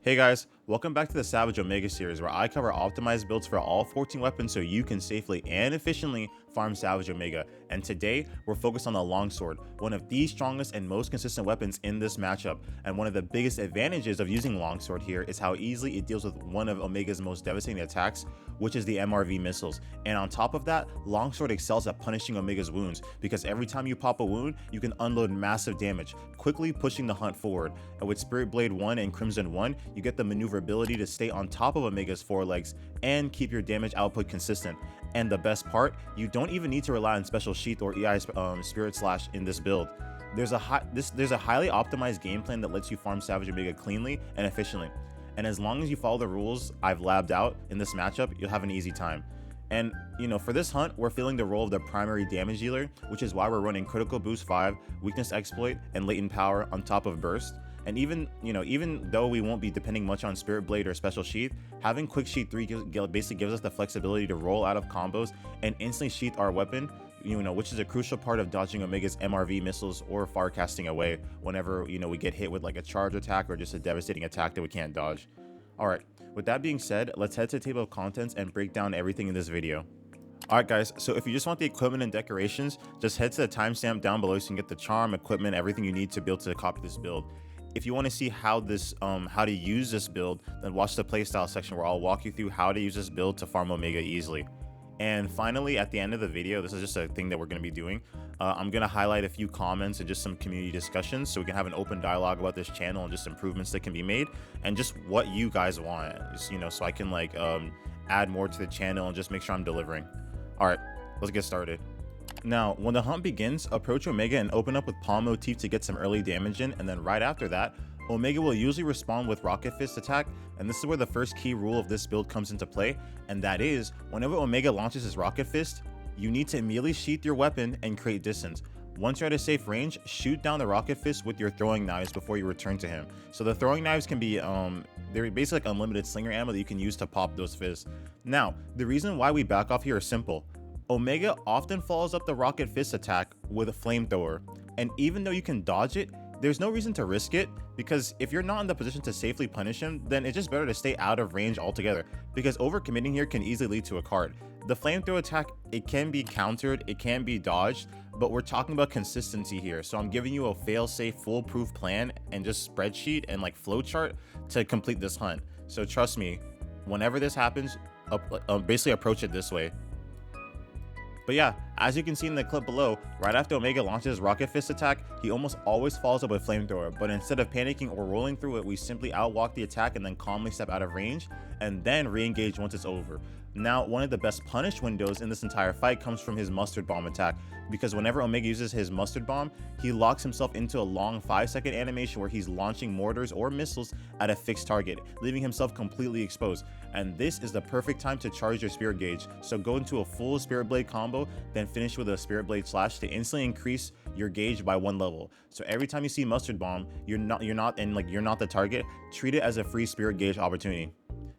Hey guys, welcome back to the Savage Omega series where I cover optimized builds for all 14 weapons so you can safely and efficiently farm Savage Omega. And today we're focused on the Longsword, one of the strongest and most consistent weapons in this matchup. And one of the biggest advantages of using Longsword here is how easily it deals with one of Omega's most devastating attacks, which is the MRV missiles. And on top of that, Longsword excels at punishing Omega's wounds because every time you pop a wound, you can unload massive damage, quickly pushing the hunt forward. And with Spirit Blade 1 and Crimson 1, you get the maneuverability to stay on top of Omega's forelegs and keep your damage output consistent. And the best part, you don't even need to rely on Special Sheath or EI Spirit Slash in this build. There's a highly optimized game plan that lets you farm Savage Omega cleanly and efficiently. And as long as you follow the rules I've labbed out in this matchup, you'll have an easy time. And for this hunt, we're filling the role of the primary damage dealer, which is why we're running Critical Boost 5, Weakness Exploit, and Latent Power on top of Burst. And even though we won't be depending much on Spirit Blade or Special Sheath, having Quick Sheath 3 basically gives us the flexibility to roll out of combos and instantly sheath our weapon, which is a crucial part of dodging Omega's MRV missiles or far casting away whenever, we get hit with like a charge attack or just a devastating attack that we can't dodge. Alright, with that being said, let's head to the table of contents and break down everything in this video. Alright guys, so if you just want the equipment and decorations, just head to the timestamp down below so you can get the charm, equipment, everything you need to be able to copy this build. If you want to see how to use this build, then watch the playstyle section where I'll walk you through how to use this build to farm Omega easily. And finally, at the end of the video, this is just a thing that we're going to be doing. I'm going to highlight a few comments and just some community discussions so we can have an open dialogue about this channel and just improvements that can be made and just what you guys want, so I can add more to the channel and just make sure I'm delivering. All right, let's get started. Now, when the hunt begins, approach Omega and open up with Palm Motif to get some early damage in, and then right after that, Omega will usually respond with Rocket Fist attack, and this is where the first key rule of this build comes into play, and that is, whenever Omega launches his Rocket Fist, you need to immediately sheath your weapon and create distance. Once you're at a safe range, shoot down the Rocket Fist with your throwing knives before you return to him. So the throwing knives can be, they're basically like unlimited slinger ammo that you can use to pop those fists. Now, the reason why we back off here is simple. Omega often follows up the Rocket Fist attack with a flamethrower, and even though you can dodge it, there's no reason to risk it, because if you're not in the position to safely punish him, then it's just better to stay out of range altogether, because overcommitting here can easily lead to a card. The flamethrower attack, it can be countered, it can be dodged, but we're talking about consistency here, so I'm giving you a fail-safe, foolproof plan and just spreadsheet and flowchart to complete this hunt. So trust me, whenever this happens, basically approach it this way. But yeah, as you can see in the clip below, right after Omega launches his Rocket Fist attack, he almost always follows up with Flamethrower, but instead of panicking or rolling through it, we simply outwalk the attack and then calmly step out of range, and then re-engage once it's over. Now, one of the best punish windows in this entire fight comes from his Mustard Bomb attack, because whenever Omega uses his Mustard Bomb, he locks himself into a long 5-second animation where he's launching mortars or missiles at a fixed target, leaving himself completely exposed. And this is the perfect time to charge your Spirit Gauge, so go into a full Spirit Blade combo, then finish with a Spirit Blade Slash to instantly increase your gauge by 1 level. So every time you see Mustard Bomb, you're not the target, treat it as a free Spirit Gauge opportunity.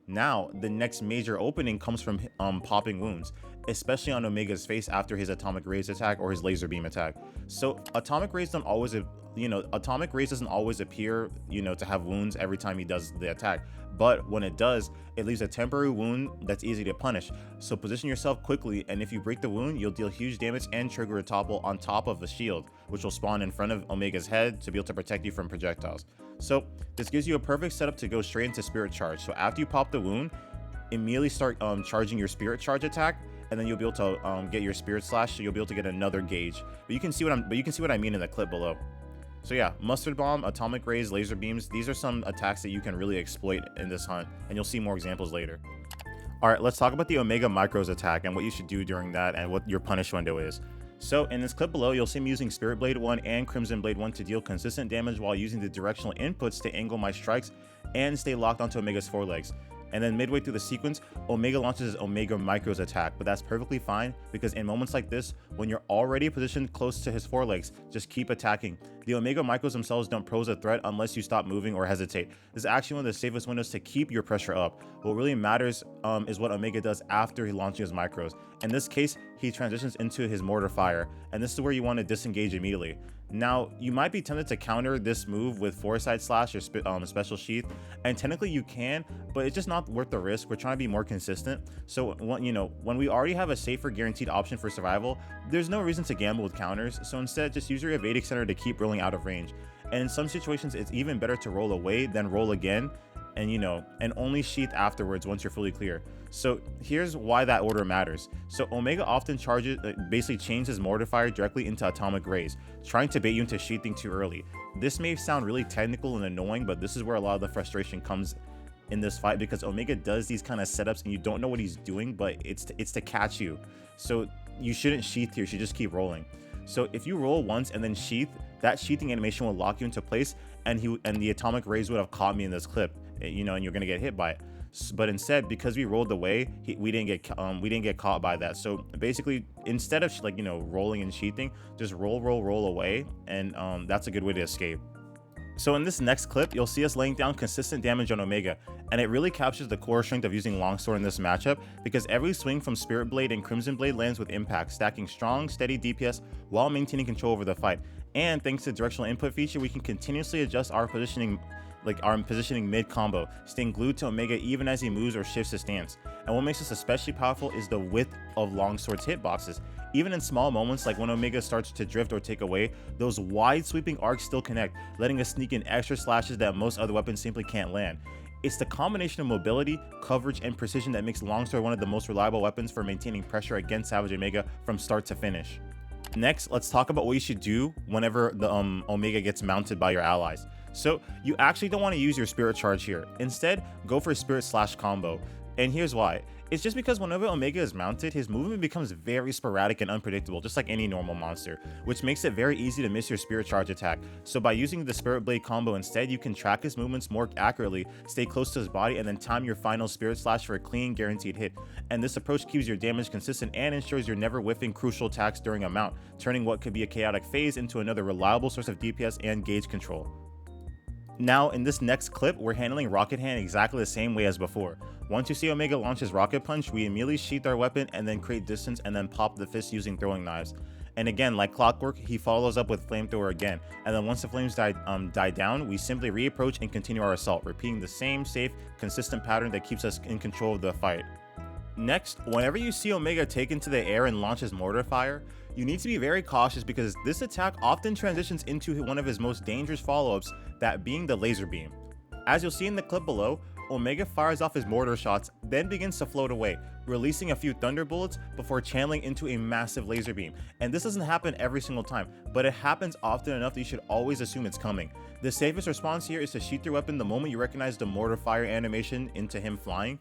Now, the next major opening comes from popping wounds, especially on Omega's face after his Atomic Rays attack or his Laser Beam attack. So Atomic Rays doesn't always appear, to have wounds every time he does the attack, but when it does, it leaves a temporary wound that's easy to punish. So position yourself quickly, and if you break the wound, you'll deal huge damage and trigger a topple on top of a shield, which will spawn in front of Omega's head to be able to protect you from projectiles. So this gives you a perfect setup to go straight into Spirit Charge. So after you pop the wound, immediately start charging your Spirit Charge attack, and then you'll be able to get your Spirit Slash, so you'll be able to get another gauge. But you can see what I mean in the clip below. So yeah, Mustard Bomb, Atomic Rays, Laser Beams, these are some attacks that you can really exploit in this hunt, and you'll see more examples later. Alright, let's talk about the Omega Micros attack and what you should do during that and what your punish window is. So in this clip below, you'll see me using Spirit Blade 1 and Crimson Blade 1 to deal consistent damage while using the directional inputs to angle my strikes and stay locked onto Omega's forelegs. And then midway through the sequence, Omega launches his Omega Micros attack, but that's perfectly fine because in moments like this, when you're already positioned close to his forelegs, just keep attacking. The Omega Micros themselves don't pose a threat unless you stop moving or hesitate. This is actually one of the safest windows to keep your pressure up. What really matters is what Omega does after he launches his Micros. In this case, he transitions into his Mortar Fire, and this is where you want to disengage immediately. Now, you might be tempted to counter this move with foresight slash or special sheath, and technically you can, but it's just not worth the risk. We're trying to be more consistent. So when we already have a safer guaranteed option for survival, there's no reason to gamble with counters. So instead, just use your evading center to keep rolling out of range. And in some situations, it's even better to roll away than roll again, and only sheath afterwards once you're fully clear. So here's why that order matters. So Omega often basically changes Mortifier directly into Atomic Rays, trying to bait you into sheathing too early. This may sound really technical and annoying, but this is where a lot of the frustration comes in this fight, because Omega does these kind of setups and you don't know what he's doing, but it's to catch you. So you shouldn't sheath here, you should just keep rolling. So if you roll once and then sheath, that sheathing animation will lock you into place, and the Atomic Rays would have caught me in this clip, and you're gonna get hit by it. But instead, because we rolled away, we didn't get caught by that. So basically, instead of rolling and sheathing, just roll away, and that's a good way to escape. So in this next clip, you'll see us laying down consistent damage on Omega, and it really captures the core strength of using Longsword in this matchup, because every swing from Spirit Blade and Crimson Blade lands with impact, stacking strong, steady DPS while maintaining control over the fight. And thanks to the directional input feature, we can continuously adjust our positioning mid-combo, staying glued to Omega even as he moves or shifts his stance. And what makes this especially powerful is the width of Longsword's hitboxes. Even in small moments like when Omega starts to drift or take away, those wide sweeping arcs still connect, letting us sneak in extra slashes that most other weapons simply can't land. It's the combination of mobility, coverage, and precision that makes Longsword one of the most reliable weapons for maintaining pressure against Savage Omega from start to finish. Next, let's talk about what you should do whenever the Omega gets mounted by your allies. So you actually don't want to use your Spirit Charge here. Instead, go for Spirit Slash combo. And here's why. It's just because whenever Omega is mounted, his movement becomes very sporadic and unpredictable, just like any normal monster, which makes it very easy to miss your Spirit Charge attack. So by using the Spirit Blade combo instead, you can track his movements more accurately, stay close to his body, and then time your final Spirit Slash for a clean, guaranteed hit. And this approach keeps your damage consistent and ensures you're never whiffing crucial attacks during a mount, turning what could be a chaotic phase into another reliable source of DPS and gauge control. Now, in this next clip, we're handling Rocket Hand exactly the same way as before. Once you see Omega launch his Rocket Punch, we immediately sheath our weapon and then create distance and then pop the fist using throwing knives. And again, like clockwork, he follows up with Flamethrower again, and then once the flames die down, we simply reapproach and continue our assault, repeating the same safe, consistent pattern that keeps us in control of the fight. Next, whenever you see Omega take into the air and launch his Mortar Fire, you need to be very cautious because this attack often transitions into one of his most dangerous follow-ups, that being the Laser Beam. As you'll see in the clip below, Omega fires off his mortar shots, then begins to float away, releasing a few thunder bullets before channeling into a massive laser beam. And this doesn't happen every single time, but it happens often enough that you should always assume it's coming. The safest response here is to sheath your weapon the moment you recognize the mortar fire animation into him flying,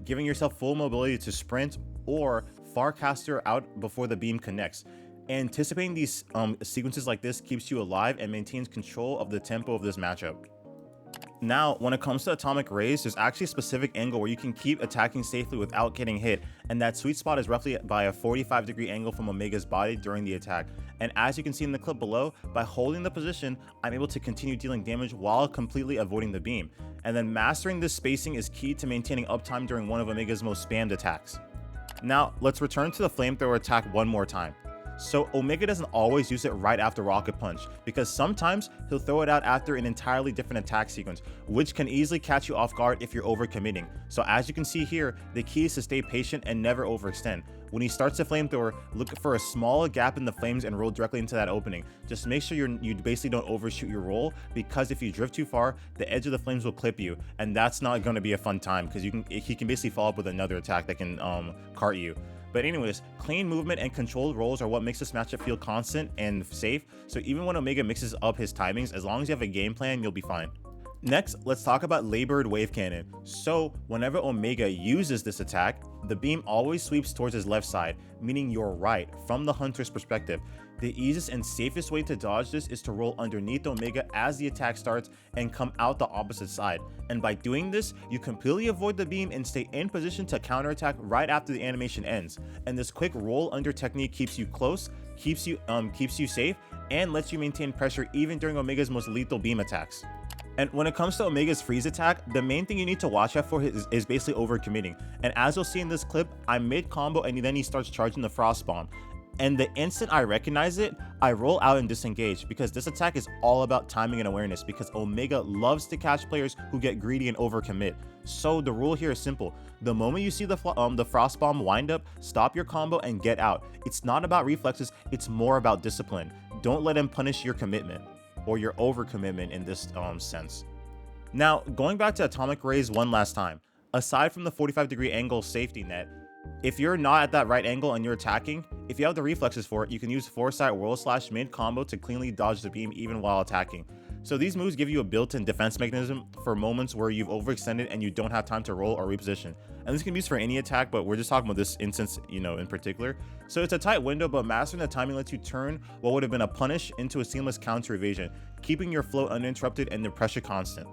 giving yourself full mobility to sprint or Farcaster out before the beam connects. Anticipating these sequences like this keeps you alive and maintains control of the tempo of this matchup. Now, when it comes to Atomic Rays, there's actually a specific angle where you can keep attacking safely without getting hit, and that sweet spot is roughly by a 45-degree angle from Omega's body during the attack. And as you can see in the clip below, by holding the position, I'm able to continue dealing damage while completely avoiding the beam. And then mastering this spacing is key to maintaining uptime during one of Omega's most spammed attacks. Now, let's return to the Flamethrower attack one more time. So Omega doesn't always use it right after Rocket Punch, because sometimes he'll throw it out after an entirely different attack sequence, which can easily catch you off guard if you're overcommitting. So as you can see here, the key is to stay patient and never overextend. When he starts the Flamethrower, look for a small gap in the flames and roll directly into that opening. Just make sure you basically don't overshoot your roll, because if you drift too far, the edge of the flames will clip you, and that's not going to be a fun time, because he can basically follow up with another attack that can cart you. But anyways, clean movement and controlled rolls are what makes this matchup feel constant and safe, so even when Omega mixes up his timings, as long as you have a game plan, you'll be fine. Next, let's talk about Labored Wave Cannon. So whenever Omega uses this attack, the beam always sweeps towards his left side, meaning your right, from the hunter's perspective. The easiest and safest way to dodge this is to roll underneath Omega as the attack starts and come out the opposite side. And by doing this, you completely avoid the beam and stay in position to counterattack right after the animation ends. And this quick roll under technique keeps you close, keeps you safe, and lets you maintain pressure even during Omega's most lethal beam attacks. And when it comes to Omega's freeze attack, the main thing you need to watch out for is basically overcommitting. And as you'll see in this clip, I'm mid-combo and then he starts charging the Frost Bomb. And the instant I recognize it, I roll out and disengage, because this attack is all about timing and awareness, because Omega loves to catch players who get greedy and overcommit. So the rule here is simple. The moment you see the Frost Bomb wind up, stop your combo and get out. It's not about reflexes, it's more about discipline. Don't let him punish your commitment, or your overcommitment in this sense. Now, going back to Atomic Rays one last time, aside from the 45-degree angle safety net, if you're not at that right angle and you're attacking, if you have the reflexes for it, you can use Foresight Whirl Slash mid combo to cleanly dodge the beam even while attacking. So these moves give you a built-in defense mechanism for moments where you've overextended and you don't have time to roll or reposition. And this can be used for any attack, but we're just talking about this instance, in particular. So it's a tight window, but mastering the timing lets you turn what would have been a punish into a seamless counter evasion, keeping your flow uninterrupted and the pressure constant.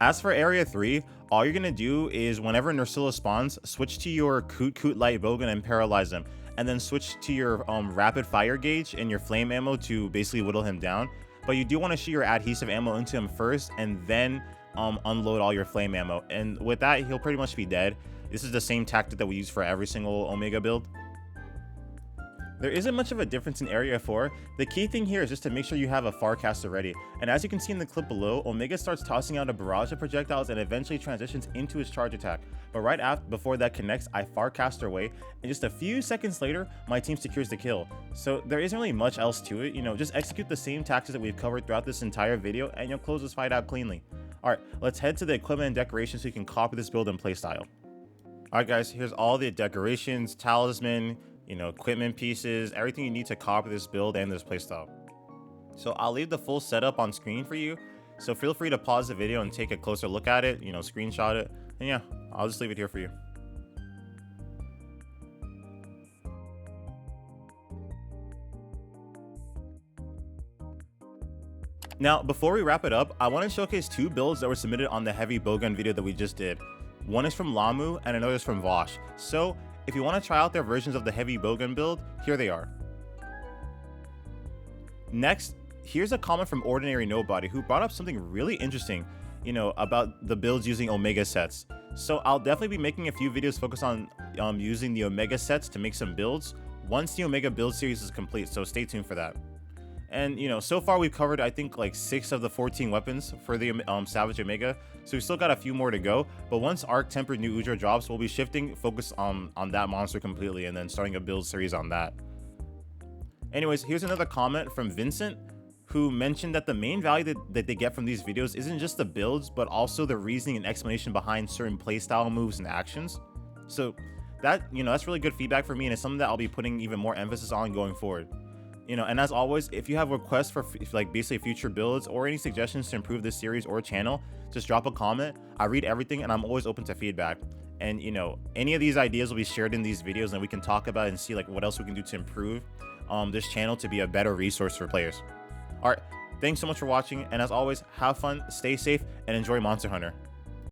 As for Area 3, all you're going to do is whenever Nursilla spawns, switch to your Coot Light Bogan and paralyze him, and then switch to your rapid fire gauge and your flame ammo to basically whittle him down. But you do want to shoot your adhesive ammo into him first and then unload all your flame ammo. And with that, he'll pretty much be dead. This is the same tactic that we use for every single Omega build. There isn't much of a difference in Area 4. The key thing here is just to make sure you have a Farcaster ready. And as you can see in the clip below, Omega starts tossing out a barrage of projectiles and eventually transitions into his charge attack. But before that connects, I Farcaster away, and just a few seconds later, my team secures the kill. So there isn't really much else to it, just execute the same tactics that we've covered throughout this entire video and you'll close this fight out cleanly. Alright, let's head to the equipment and decorations so you can copy this build in Playstyle. Alright guys, here's all the decorations, talisman, equipment pieces, everything you need to copy this build and this playstyle. So I'll leave the full setup on screen for you, so feel free to pause the video and take a closer look at it, screenshot it, and yeah, I'll just leave it here for you. Now, before we wrap it up, I want to showcase two builds that were submitted on the heavy bowgun video that we just did. One is from Lamu and another is from Vosh. So if you want to try out their versions of the heavy bowgun build, here they are. Next, here's a comment from Ordinary Nobody who brought up something really interesting, about the builds using Omega sets. So I'll definitely be making a few videos focused on using the Omega sets to make some builds once the Omega build series is complete, so stay tuned for that. And so far we've covered I think like 6 of the 14 weapons for the Savage Omega, so we still got a few more to go. But once Arc Tempered New Udra drops, we'll be shifting focus on that monster completely and then starting a build series on that. Anyways, here's another comment from Vincent, who mentioned that the main value that they get from these videos isn't just the builds, but also the reasoning and explanation behind certain playstyle moves and actions. So that that's really good feedback for me, and it's something that I'll be putting even more emphasis on going forward. And as always, if you have requests for basically future builds or any suggestions to improve this series or channel, just drop a comment. I read everything and I'm always open to feedback. And any of these ideas will be shared in these videos and we can talk about it and see what else we can do to improve this channel to be a better resource for players. All right, thanks so much for watching, and as always, have fun, stay safe, and enjoy Monster Hunter.